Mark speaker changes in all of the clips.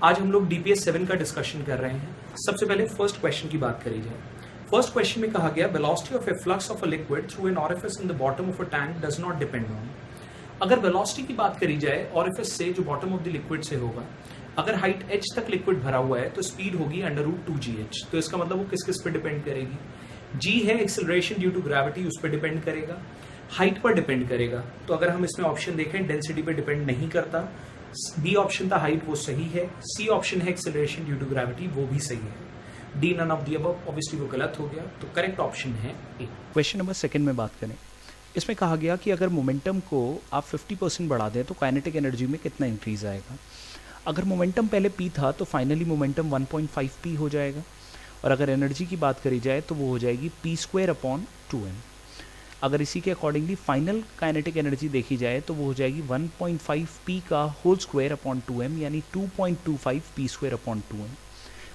Speaker 1: आज हम लोग डीपीएस 7 का डिस्कशन कर रहे हैं। सबसे पहले फर्स्ट क्वेश्चन की बात करी जाए। फर्स्ट क्वेश्चन में कहा गया velocity of A flux of a liquid through an orifice in the bottom of a tank does not depend on. अगर वेलोसिटी की बात करी जाए ऑरिफिस से जो बॉटम ऑफ द लिक्विड से होगा, अगर हाइट h तक लिक्विड भरा हुआ है तो स्पीड होगी √2gh। तो इसका मतलब वो किस किस पे डिपेंड करेगी? g है एक्सेलरेशन ड्यू टू ग्रेविटी, उस पर डिपेंड करेगा। हाइट पर डिपेंड करेगा, तो अगर हम इसमें ऑप्शन देखें डेंसिटी पे डिपेंड नहीं करता। बी ऑप्शन था हाइट, वो सही है। सी ऑप्शन है एक्सेलरेशन ड्यू टू ग्रेविटी, वो भी सही है। D none of the above, obviously वो गलत हो गया, तो करेक्ट ऑप्शन है ए।
Speaker 2: क्वेश्चन नंबर सेकंड में बात करें, इसमें कहा गया कि अगर मोमेंटम को आप 50% बढ़ा दें तो काइनेटिक एनर्जी में कितना इंक्रीज आएगा। अगर मोमेंटम पहले p था तो फाइनली मोमेंटम 1.5p हो जाएगा, और अगर एनर्जी की बात करी जाए तो वो हो जाएगी p²/2m। अगर इसी के अकॉर्डिंगली फाइनल काइनेटिक एनर्जी देखी जाए तो वो हो जाएगी 1.5p का होल² यानी 2.25 p²/2m।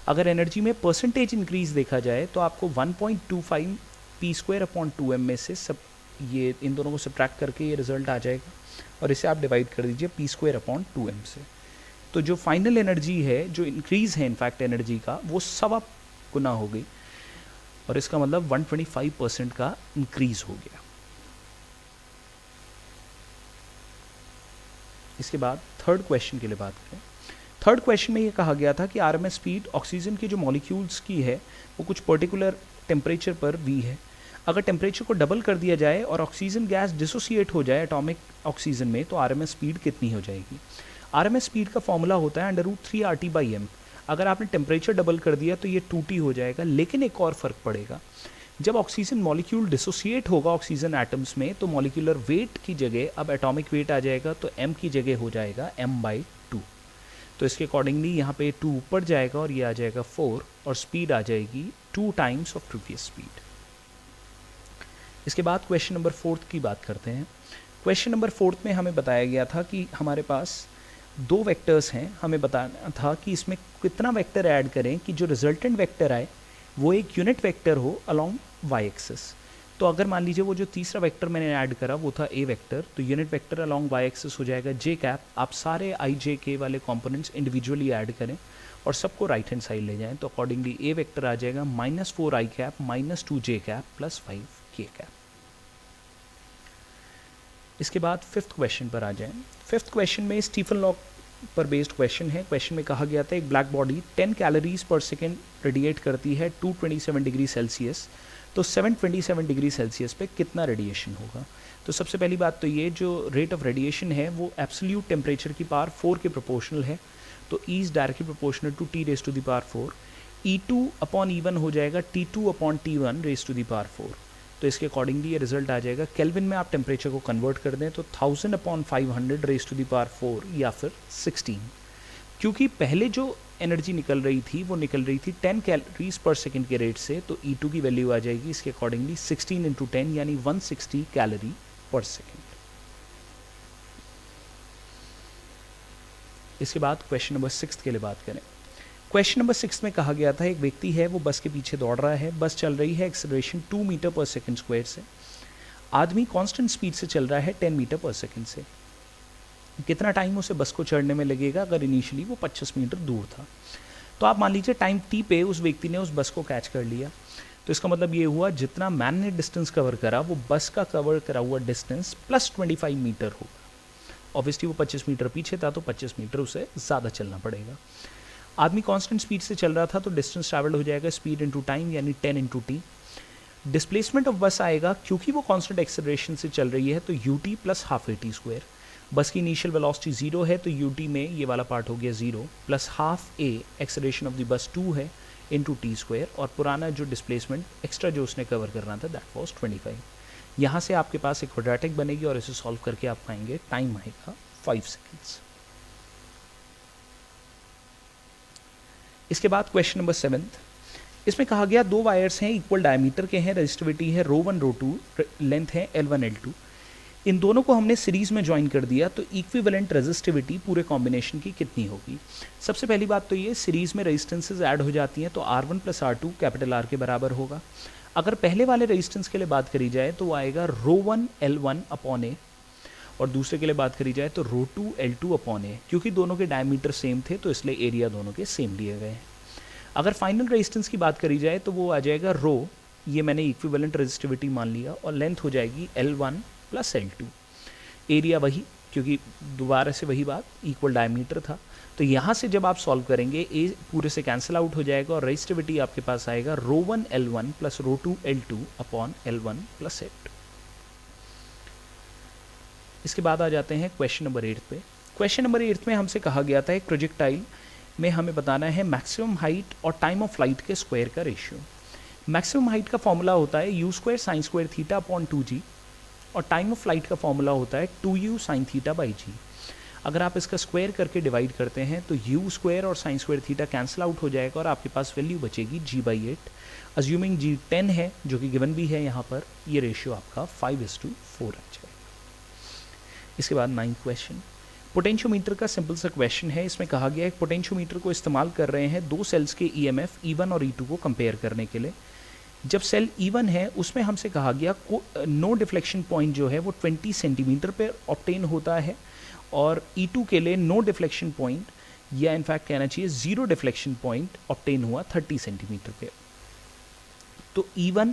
Speaker 2: अगर एनर्जी में परसेंटेज इंक्रीज देखा जाए तो आपको 1.25 p²/2m में से सब ये इन दोनों को सब्ट्रैक्ट करके ये रिजल्ट आ जाएगा, और इसे आप डिवाइड कर दीजिए p²/2m से। तो जो फाइनल एनर्जी है, जो इंक्रीज है इनफैक्ट एनर्जी का, वो 1.25 गुना हो गई, और इसका मतलब 125% का इंक्रीज हो गया। इसके बाद थर्ड क्वेश्चन के लिए बात करें। थर्ड क्वेश्चन में ये कहा गया था कि आरएमएस स्पीड ऑक्सीजन के जो मॉलिक्यूल्स की है वो कुछ पर्टिकुलर टेम्परेचर पर v है। अगर टेम्परेचर को डबल कर दिया जाए और ऑक्सीजन गैस डिसोसिएट हो जाए एटॉमिक ऑक्सीजन में, तो आरएमएस स्पीड कितनी हो जाएगी? आरएमएस स्पीड का फॉर्मूला होता है √3RT/m। अगर आपने टेम्परेचर डबल कर दिया तो ये 2T हो जाएगा, लेकिन एक और फर्क पड़ेगा। जब ऑक्सीजन मॉलिक्यूल डिसोसिएट होगा ऑक्सीजन एटम्स में, तो मॉलिक्यूलर वेट की जगह अब एटॉमिक वेट आ जाएगा, तो m की जगह हो जाएगा m/2। तो इसके अकॉर्डिंगली यहाँ पे 2 ऊपर जाएगा और ये आ जाएगा 4, और स्पीड आ जाएगी 2 टाइम्स ऑफ प्रीवियस स्पीड। इसके बाद क्वेश्चन नंबर 4 की बात करते हैं। क्वेश्चन नंबर 4 में हमें बताया गया था कि हमारे पास 2 वेक्टर्स हैं। हमें बताना था कि इसमें कितना वेक्टर ऐड करें कि जो रिजल्टेंट वेक्टर आए वो एक यूनिट वेक्टर हो अलोंग वाई एक्सिस। तो अगर मान लीजिए वो जो तीसरा वेक्टर मैंने ऐड करा वो था ए वेक्टर, तो unit vector along Y axis हो जाएगा j। आप सारे i j k वाले कंपोनेंट्स इंडिविजुअली ऐड करें और सबको राइट हैंड साइड ले जाएं, तो अकॉर्डिंगली ए वेक्टर आ जाएगा -4i -2j +5k। इसके बाद फिफ्थ क्वेश्चन पर आ जाएं। फिफ्थ क्वेश्चन में स्टीफन लॉ पर बेस्ड क्वेश्चन है। क्वेश्चन में कहा गया था एक ब्लैक बॉडी 10 कैलोरीज पर सेकेंड रेडिएट करती है 227 डिग्री सेल्सियस, तो 727 डिग्री सेल्सियस पे कितना रेडिएशन होगा? तो सबसे पहली बात तो ये जो रेट ऑफ रेडिएशन है वो एब्सोल्यूट टेम्परेचर की पावर 4 के प्रोपोर्शनल है, तो E is directly proportional to T⁻⁴। E2/E1 हो जाएगा T2/T1⁻⁴। तो इसके अकॉर्डिंगली ये रिजल्ट आ जाएगा। केल्विन में आप टेम्परेचर को कन्वर्ट कर दें तो 1000/500⁻⁴ या फिर 16। क्योंकि पहले जो एनर्जी निकल रही थी वो निकल रही थी 10 कैलोरीज पर सेकेंड के रेट से, तो E2 की वैल्यू आ जाएगी इसके अकॉर्डिंगली 16 × 10 यानी 160 कैलोरी पर सेकेंड। इसके बाद क्वेश्चन नंबर 6 के लिए बात करें। क्वेश्चन नंबर 6 में कहा गया था एक व्यक्ति है वो बस के पीछे दौड़ रहा है, बस चल रही है एक्सेलरेशन 2 मीटर पर सेकेंड स्क्वायर से। आदमी कांस्टेंट स्पीड से चल रहा है 10 मीटर पर सेकेंड से। कितना टाइम उसे बस को चढ़ने में लगेगा अगर इनिशियली वो 25 मीटर दूर था? तो आप मान लीजिए टाइम t पे उस व्यक्ति ने उस बस को कैच कर लिया, तो इसका मतलब ये हुआ जितना मैन ने डिस्टेंस कवर करा वो बस का कवर करा हुआ डिस्टेंस +25 मीटर होगा। ऑब्वियसली वो 25 मीटर पीछे था तो 25 मीटर उसे ज़्यादा चलना पड़ेगा। आदमी कांस्टेंट स्पीड से चल रहा था तो डिस्टेंस ट्रैवल्ड हो जाएगा स्पीड इंटू टाइम यानी 10 × t। डिस्प्लेसमेंट ऑफ बस आएगा, क्योंकि वो कांस्टेंट एक्सेलरेशन से चल रही है तो ut + ½ at²। बस की इनिशियल वेलोसिटी 0 है तो ut में ये वाला पार्ट हो गया 0 + ½ a acceleration of the bus 2 है इंटू t², और पुराना जो डिस्प्लेसमेंट एक्स्ट्रा जो उसने कवर करना था दैट वॉज 25। यहाँ से आपके पास एक क्वाड्रेटिक बनेगी और इसे सॉल्व करके आप पाएंगे टाइम आएगा 5 सेकेंड्स। इसके बाद क्वेश्चन नंबर 7, इसमें कहा गया 2 वायर्स हैं इक्वल डायमीटर के हैं, रेजिस्टिविटी है ρ1 ρ2, लेंथ है L1 L2। इन दोनों को हमने सीरीज में ज्वाइन कर दिया तो इक्विवेलेंट रेजिस्टिविटी पूरे कॉम्बिनेशन की कितनी होगी? सबसे पहली बात तो ये सीरीज में रेजिस्टेंसेज ऐड हो जाती हैं तो R1 + R2 कैपिटल R के बराबर होगा। अगर पहले वाले रेजिस्टेंस के लिए बात करी जाए तो वो आएगा ρ1 L1/a, और दूसरे के लिए बात करी जाए तो रो टू L2 अपॉन ए, क्योंकि दोनों के डायमीटर सेम थे तो इसलिए एरिया दोनों के सेम लिए गए हैं। अगर फाइनल रेजिस्टेंस की बात करी जाए तो वो आ जाएगा रो, ये मैंने इक्विवेलेंट रेजिस्टिविटी मान लिया, और लेंथ हो जाएगी L1 प्लस L2, एरिया वही, क्योंकि दोबारा से वही बात, इक्वल डायमीटर था। तो यहाँ से जब आप सॉल्व करेंगे ए पूरे से कैंसिल आउट हो जाएगा और रेजिस्टिविटी आपके पास आएगा रो1 L1 प्लस रो2 L2 upon L1 plus L2। इसके बाद आ जाते हैं क्वेश्चन नंबर 8 पे। क्वेश्चन नंबर 8 में हमसे कहा गया था एक प्रोजेक्टाइल में हमें बताना है मैक्सिमम हाइट और टाइम ऑफ फ्लाइट के स्क्वायर का रेशियो। मैक्सिमम हाइट का फॉर्मूला होता है you square sine square theta upon 2g, और टाइम ऑफ फ्लाइट का फॉर्मूला होता है 2u साइन थीटा बाई जी। अगर आप इसका स्क्वायर करके डिवाइड करते हैं तो u स्क्वायर और sine square theta cancel out हो जाएगा और आपके पास वैल्यू बचेगी g/8। अज्यूमिंग g 10 है, जो कि गिवन भी है यहाँ पर, ये रेशियो आपका 5:4 आ जाएगा। इसके बाद 9th क्वेश्चन, पोटेंशियोमीटर का सिंपल सा क्वेश्चन है। इसमें कहा गया है पोटेंशियोमीटर को इस्तेमाल कर रहे हैं दो सेल्स के EMF E1 और E2 को कंपेयर करने के लिए। जब सेल E1 है उसमें हमसे कहा गया नो डिफ्लेक्शन पॉइंट जो है वो 20 सेंटीमीटर पर ऑब्टेन होता है, और E2 के लिए नो डिफ्लेक्शन पॉइंट, या इनफैक्ट कहना चाहिए जीरो डिफ्लेक्शन पॉइंट ऑब्टेन हुआ 30 सेंटीमीटर पे। तो E1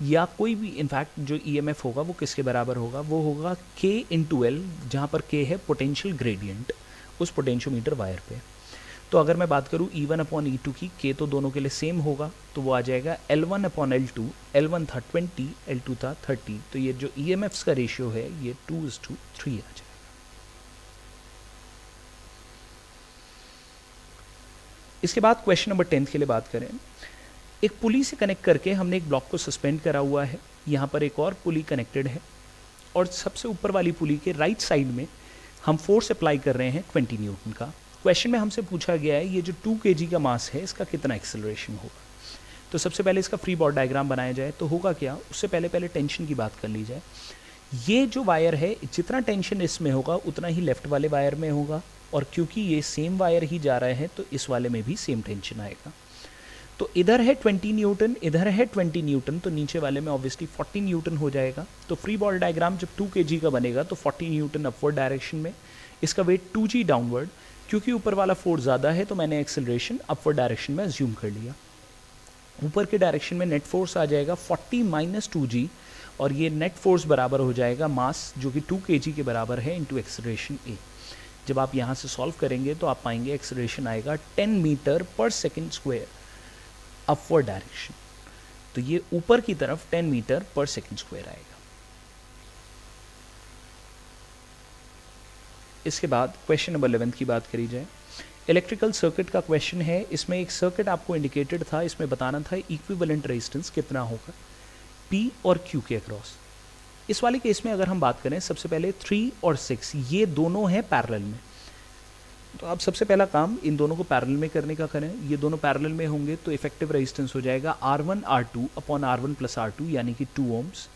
Speaker 2: या कोई भी इनफैक्ट जो EMF होगा वो किसके बराबर होगा, वो होगा K इंटू L, जहाँ पर K है पोटेंशियल ग्रेडियंट उस पोटेंशियोमीटर वायर पे। तो अगर मैं बात करूँ E1 अपॉन E2 की, K तो दोनों के लिए सेम होगा, तो वो आ जाएगा L1 अपॉन L2, L1 था 20, L2 था 30, तो ये जो EMFs का रेशियो है ये 2:3 आ जाएगा। इसके बाद क्वेश्चन नंबर 10 के लिए बात करें। एक पुली से कनेक्ट करके हमने एक ब्लॉक को सस्पेंड करा हुआ है, यहाँ पर एक और पुली कनेक्टेड है, और सबसे ऊपर वाली पुली के राइट साइड में हम फोर्स अप्लाई कर रहे हैं 20 न्यूटन का। क्वेश्चन में हमसे पूछा गया है ये जो 2 kg का मास है इसका कितना एक्सेलरेशन होगा। तो सबसे पहले इसका फ्री बॉडी डायग्राम बनाया जाए तो होगा क्या, उससे पहले टेंशन की बात कर ली जाए। ये जो वायर है जितना टेंशन इसमें होगा उतना ही लेफ्ट वाले वायर में होगा, और क्योंकि ये सेम वायर ही जा रहे हैं तो इस वाले में भी सेम टेंशन आएगा। तो इधर है 20 न्यूटन, इधर है 20 न्यूटन, तो नीचे वाले में ऑब्वियसली 40 न्यूटन हो जाएगा। तो फ्री बॉडी डायग्राम जब 2 kg का बनेगा तो 40 न्यूटन अपवर्ड डायरेक्शन में, इसका वेट 2g डाउनवर्ड, क्योंकि ऊपर वाला फोर्स ज़्यादा है तो मैंने एक्सेलरेशन अपवर्ड डायरेक्शन में अज्यूम कर लिया। ऊपर के डायरेक्शन में नेट फोर्स आ जाएगा 40 माइनस 2g, और ये नेट फोर्स बराबर हो जाएगा मास जो कि 2 kg के बराबर है इंटू एक्सेलरेशन a। जब आप यहाँ से सॉल्व करेंगे तो आप पाएंगे एक्सेलरेशन आएगा 10 मीटर पर सेकेंड स्क्वायर अपवर्ड डायरेक्शन, तो ये ऊपर की तरफ 10 मीटर पर सेकेंड स्क्वायर आएगा। इसके बाद क्वेश्चन नंबर 11 की बात करी जाए। इलेक्ट्रिकल सर्किट का क्वेश्चन है। इसमें एक सर्किट आपको इंडिकेटेड था, इसमें बताना था इक्विवेलेंट रेजिस्टेंस कितना होगा P और Q के अक्रॉस। इस वाले केस में अगर हम बात करें, सबसे पहले 3 और 6 ये दोनों हैं पैरेलल में, तो आप सबसे पहला काम इन दोनों को पैरेलल में करने का करें। ये दोनों पैरेलल में होंगे तो इफेक्टिव रेजिस्टेंस हो जाएगा R1 R2 upon R1 plus R2 यानी कि 2 ओम्स।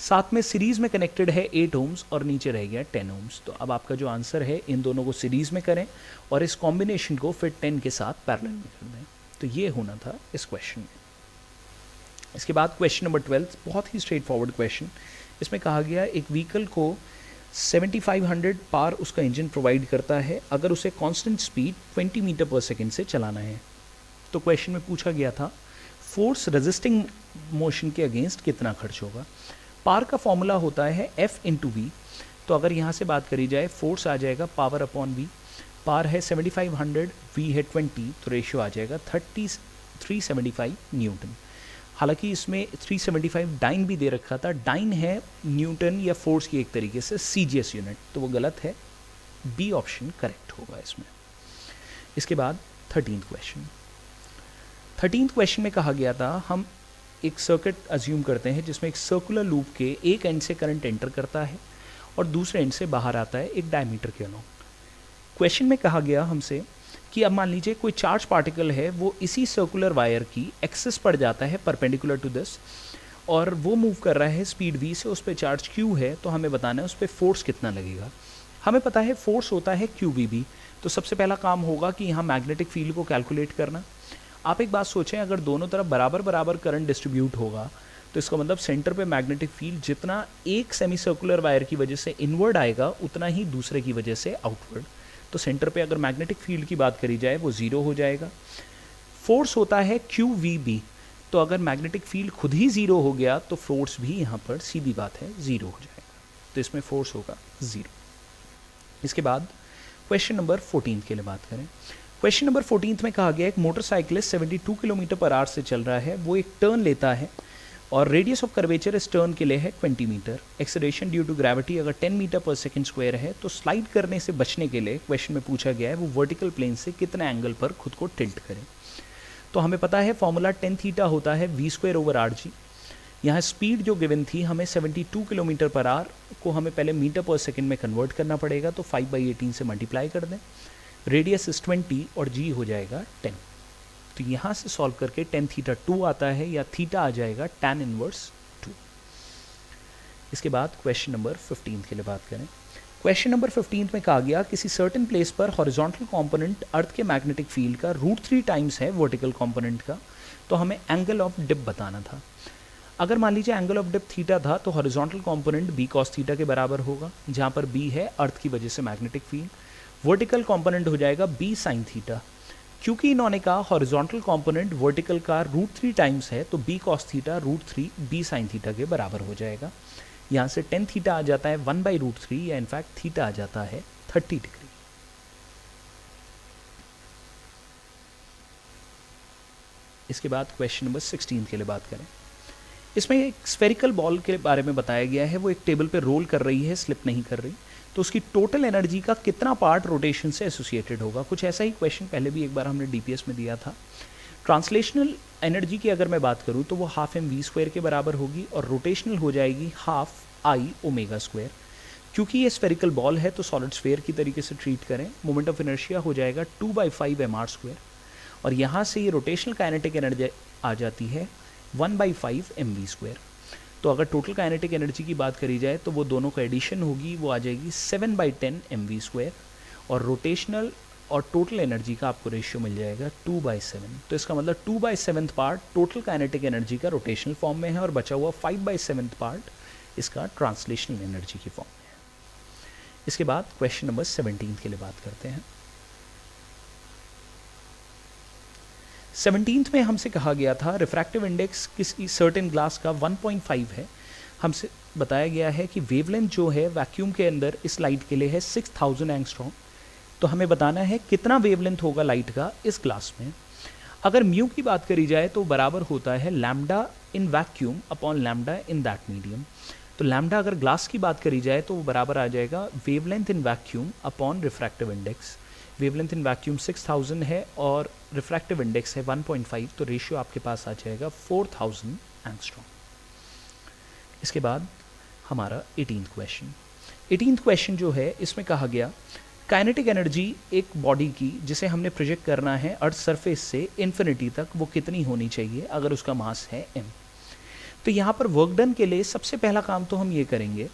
Speaker 2: साथ में सीरीज में कनेक्टेड है 8 ओम्स और नीचे रह गया 10 ओम्स। तो अब आपका जो आंसर है इन दोनों को सीरीज में करें और इस कॉम्बिनेशन को फिर 10 के साथ पैरेलल में कर दें। तो ये होना था इस क्वेश्चन में। इसके बाद क्वेश्चन नंबर 12 बहुत ही स्ट्रेट फॉरवर्ड क्वेश्चन। इसमें कहा गया एक व्हीकल को 7500 पार उसका इंजन प्रोवाइड करता है अगर उसे कांस्टेंट स्पीड 20 मीटर पर सेकेंड से चलाना है। तो क्वेश्चन में पूछा गया था फोर्स रेजिस्टिंग मोशन के अगेंस्ट कितना खर्च होगा। पार का फॉर्मूला होता है F इंटू वी। तो अगर यहाँ से बात करी जाए फोर्स आ जाएगा पावर अपॉन वी। पार है 7500, वी है 20, तो रेशियो आ जाएगा 375 न्यूटन। हालांकि इसमें 375 डाइन भी दे रखा था। डाइन है न्यूटन या फोर्स की एक तरीके से CGS यूनिट, तो वो गलत है, बी ऑप्शन करेक्ट होगा इसमें। इसके बाद 13th क्वेश्चन। 13th क्वेश्चन में कहा गया था हम एक सर्किट अज्यूम करते हैं जिसमें एक सर्कुलर लूप के एक एंड से करंट एंटर करता है और दूसरे एंड से बाहर आता है एक डायमीटर के अलोंग। क्वेश्चन में कहा गया हमसे कि अब मान लीजिए कोई चार्ज पार्टिकल है वो इसी सर्कुलर वायर की एक्सिस पर जाता है परपेंडिकुलर टू दिस, और वो मूव कर रहा है स्पीड v से, उस पर चार्ज q है, तो हमें बताना है उस पर फोर्स कितना लगेगा। हमें पता है फोर्स होता है QVB। तो सबसे पहला काम होगा कि यहाँ मैग्नेटिक फील्ड को कैलकुलेट करना। आप एक बात सोचें, अगर दोनों तरफ बराबर बराबर करंट डिस्ट्रीब्यूट होगा तो इसका मतलब सेंटर पे मैग्नेटिक फील्ड जितना एक सेमी सर्कुलर वायर की वजह से इनवर्ड आएगा उतना ही दूसरे की वजह से आउटवर्ड। तो सेंटर पे अगर मैग्नेटिक फील्ड की बात करी जाए वो 0 हो जाएगा। फोर्स होता है QVB, तो अगर मैग्नेटिक फील्ड खुद ही 0 हो गया तो फोर्स भी यहाँ पर सीधी बात है 0 हो जाएगा, तो इसमें फोर्स होगा 0। इसके बाद क्वेश्चन नंबर 14 के लिए बात करें। क्वेश्चन नंबर 14 में कहा गया एक मोटरसाइकिलिस्ट 72 किलोमीटर पर आवर से चल रहा है, वो एक टर्न लेता है और रेडियस ऑफ कर्वेचर इस टर्न के लिए है 20 metre. Acceleration due to gravity अगर 10 मीटर पर सेकंड स्क्वायर है तो स्लाइड करने से बचने के लिए क्वेश्चन में पूछा गया है वो वर्टिकल प्लेन से कितने एंगल पर खुद को टिल्ट करे। तो हमें पता है फॉर्मूला tan थीटा होता है v²/rg। यहाँ स्पीड जो गिवन थी हमें 72 किलोमीटर पर आवर को हमें पहले मीटर पर सेकंड में कन्वर्ट करना पड़ेगा, तो 5/18 से मल्टीप्लाई कर दें। रेडियस इज 20 और g हो जाएगा 10। तो यहाँ से सॉल्व करके tan थीटा 2 आता है या थीटा आ जाएगा tan इनवर्स 2। इसके बाद क्वेश्चन नंबर 15 के लिए बात करें। क्वेश्चन नंबर 15 में कहा गया किसी सर्टेन प्लेस पर हॉरिजॉन्टल कंपोनेंट अर्थ के मैग्नेटिक फील्ड का √3 टाइम्स है वर्टिकल कंपोनेंट का, तो हमें एंगल ऑफ डिप बताना था। अगर मान लीजिए एंगल ऑफ डिप थीटा था तो horizontal component b cos theta के बराबर होगा, जहाँ पर b है अर्थ की वजह से मैग्नेटिक फील्ड। वर्टिकल कंपोनेंट हो जाएगा b sin थीटा। क्योंकि इन्होंने कहा हॉरिजॉन्टल कंपोनेंट वर्टिकल का √3 टाइम्स है तो b cos theta √3 b sin theta के बराबर हो जाएगा। यहाँ से tan थीटा आ जाता है 1/√3 या इनफैक्ट थीटा आ जाता है 30 डिग्री। इसके बाद क्वेश्चन नंबर 16 के लिए बात करें। इसमें एक स्फेरिकल बॉल के बारे में बताया गया है, वो एक टेबल पे रोल कर रही है, स्लिप नहीं कर रही, तो उसकी टोटल एनर्जी का कितना पार्ट रोटेशन से एसोसिएटेड होगा। कुछ ऐसा ही क्वेश्चन पहले भी एक बार हमने डीपीएस में दिया था। ट्रांसलेशनल एनर्जी की अगर मैं बात करूं तो वो ½ mv² के बराबर होगी और रोटेशनल हो जाएगी ½ I ω²। क्योंकि ये स्फेरिकल बॉल है तो सॉलिड स्फेयर की तरीके से ट्रीट करें, मोमेंट ऑफ इनर्शिया हो जाएगा 2/5 mr²। और यहाँ से ये रोटेशनल काइनेटिक एनर्जी आ जाती है 1/5 mv²। तो अगर टोटल काइनेटिक एनर्जी की बात करी जाए तो वो दोनों का एडिशन होगी, वो आ जाएगी 7/10 mv²। और रोटेशनल और टोटल एनर्जी का आपको रेशियो मिल जाएगा 2/7। तो इसका मतलब 2/7 पार्ट टोटल काइनेटिक एनर्जी का रोटेशनल फॉर्म में है और बचा हुआ 5/7 पार्ट इसका ट्रांसलेशनल एनर्जी की फॉर्म में है। इसके बाद क्वेश्चन नंबर 17 के लिए बात करते हैं। 17th में हमसे कहा गया था रिफ्रैक्टिव इंडेक्स किसी सर्टेन ग्लास का 1.5 है। हमसे बताया गया है कि वेवलेंथ जो है वैक्यूम के अंदर इस लाइट के लिए है 6000 एंगस्ट्रॉम। तो हमें बताना है कितना वेवलेंथ होगा लाइट का इस ग्लास में। अगर म्यू की बात करी जाए तो बराबर होता है lambda in vacuum upon lambda in that medium. तो लैम्डा अगर ग्लास की बात करी जाए तो वो बराबर आ जाएगा wavelength in vacuum upon refractive index. Wavelength in vacuum 6000 है और रिफ्रैक्टिव इंडेक्स है 1.5, तो रेशियो आपके पास आ जाएगा 4000 एंगस्ट्रॉम। इसके बाद हमारा 18th क्वेश्चन जो है इसमें कहा गया काइनेटिक एनर्जी एक बॉडी की जिसे हमने प्रोजेक्ट करना है अर्थ सरफेस से इन्फिनिटी तक, वो कितनी होनी चाहिए अगर उसका मास है m। तो यहाँ पर वर्क डन के लिए सबसे पहला काम तो हम ये करेंगे,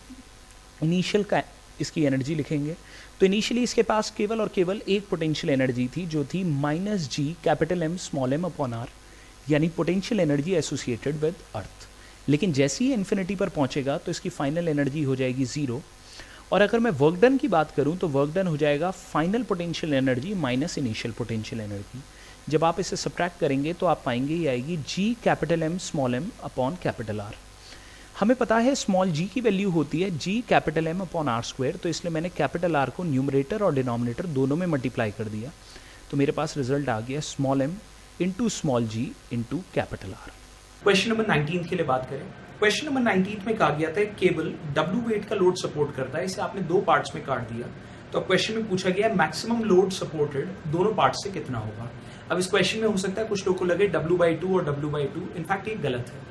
Speaker 2: इनिशियल का इसकी एनर्जी लिखेंगे। तो इनिशियली इसके पास केवल और केवल एक पोटेंशियल एनर्जी थी जो थी -g M अपॉन r, यानी पोटेंशियल एनर्जी एसोसिएटेड विद अर्थ। लेकिन जैसे ही इन्फिनिटी पर पहुंचेगा तो इसकी फाइनल एनर्जी हो जाएगी 0। और अगर मैं वर्क डन की बात करूं तो वर्क डन हो जाएगा final potential energy minus initial potential energy. जब आप इसे सब्ट्रैक्ट करेंगे तो आप पाएंगे ये आएगी g M अपॉन R। हमें पता है स्मॉल g की वैल्यू होती है g M अपॉन R², तो इसलिए मैंने कैपिटल R को न्यूमरेटर और डिनोमिनेटर दोनों में मल्टीप्लाई कर दिया। तो मेरे पास रिजल्ट आ गया small m into small g into capital R।
Speaker 1: Question number 19 के लिए बात करें। क्वेश्चन नंबर 19 में कहा गया था केबल W वेट का लोड सपोर्ट करता है, इसे आपने दो पार्ट्स में काट दिया। तो क्वेश्चन में पूछा गया मैक्सिमम लोड सपोर्टेड दोनों पार्ट से कितना होगा। अब इस क्वेश्चन में हो सकता है कुछ लोगों को लगे W/2 और W/2, इनफैक्ट ये गलत है।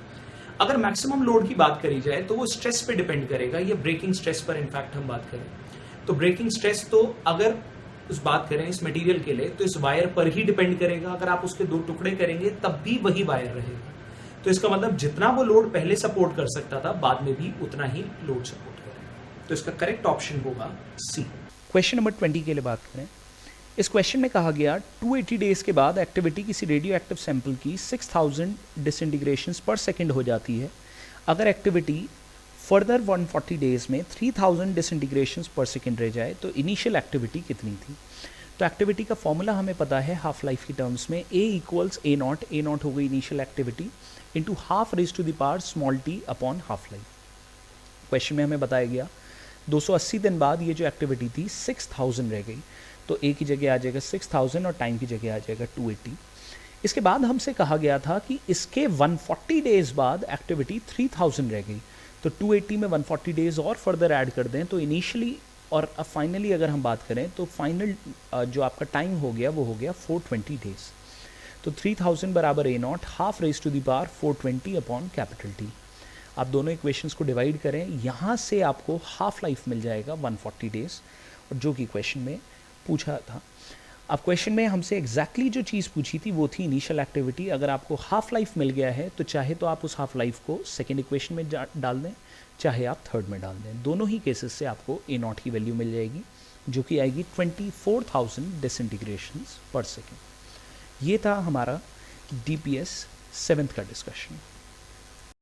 Speaker 1: अगर मैक्सिमम लोड की बात करी जाए तो वो स्ट्रेस पे डिपेंड करेगा, ये ब्रेकिंग स्ट्रेस पर इनफैक्ट हम बात करें तो ब्रेकिंग स्ट्रेस तो अगर उस बात करें इस मटेरियल के लिए तो इस वायर पर ही डिपेंड करेगा। अगर आप उसके 2 टुकड़े करेंगे तब भी वही वायर रहेगा। तो इसका मतलब जितना वो लोड पहले सपोर्ट कर सकता था बाद में भी उतना ही लोड सपोर्ट करेगा। तो इसका करेक्ट ऑप्शन होगा सी।
Speaker 2: क्वेश्चन नंबर 20 के लिए बात करें। इस क्वेश्चन में कहा गया 280 डेज के बाद एक्टिविटी किसी रेडियो एक्टिव सैंपल की 6000 डिसइंटीग्रेशंस पर सेकंड हो जाती है, अगर एक्टिविटी फर्दर 140 डेज में 3000 डिसइंटीग्रेशंस पर सेकेंड रह जाए तो इनिशियल एक्टिविटी कितनी थी। तो एक्टिविटी का फॉर्मूला हमें पता है हाफ लाइफ की टर्म्स में, A इक्वल्स ए नॉट हो गई initial activity into half raise to the power small T upon half life. Question में हमें बताया गया 280 दिन बाद ये जो एक्टिविटी थी 6000 रह गई, तो A की जगह आ जाएगा 6000 और टाइम की जगह आ जाएगा 280। इसके बाद हमसे कहा गया था कि इसके 140 डेज बाद एक्टिविटी 3000 रह गई, तो 280 में 140 डेज और फर्दर ऐड कर दें तो इनिशियली और अब फाइनली अगर हम बात करें तो फाइनल जो आपका टाइम हो गया वो हो गया 420 डेज। तो 3000 बराबर A naught half raise to the power 420 upon capital T. आप दोनों इक्वेशंस को डिवाइड करें, यहाँ से आपको हाफ लाइफ मिल जाएगा 140 डेज, और जो कि क्वेश्चन में पूछा था। अब क्वेश्चन में हमसे एग्जैक्टली जो चीज़ पूछी थी वो थी इनिशियल एक्टिविटी। अगर आपको हाफ लाइफ मिल गया है तो चाहे तो आप उस हाफ लाइफ को सेकेंड इक्वेशन में डाल दें, चाहे आप थर्ड में डाल दें। दोनों ही केसेस से आपको ए नॉट की वैल्यू मिल जाएगी जो कि आएगी 24,000 डिसइंटीग्रेशंस पर सेकेंड। ये था हमारा DPS 7th का डिस्कशन।